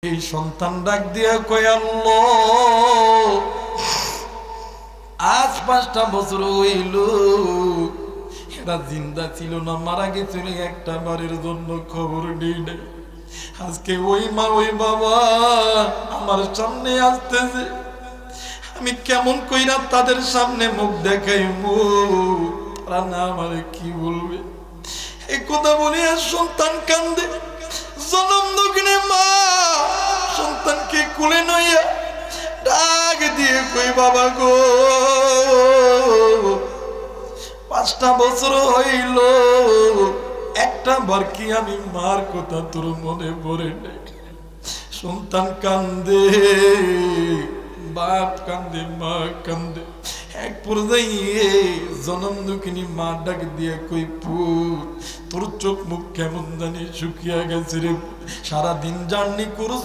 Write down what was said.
এই সন্তান ডাক দিয়া কয় আল্লাহ, আজ 5টা বছর হইল এরা জিন্দা ছিল না মারা গেছিল, একটা বারের জন্য খবর নেই নাই। আজকে ওই মা ওই বাবা আমার সামনে আসতেছে, আমি কেমন কইরা তাদের সামনে মুখ দেখাইবো, তারা না আমারে কি বলবে। এই কথা বলে সন্তান কান্দে। জনম দক্ষিণে মা সন্তানকে কুলে নইয়া ডাক দিয়ে কই বাবা গো, 5টা বছর হইল একটা বার কি আমি মার কথা তোর মনে পড়ে নাই। সন্তান কান্দে, বাপ কান্দে, মা কান্দে। এক পর্যায়ে জনম দুঃখিনী মা ডাক দিয়ে কই পুত, তোর চোখ মুখ কেমন জানি শুকিয়ে গেছে রে, সারাদিন জার্নি করছ,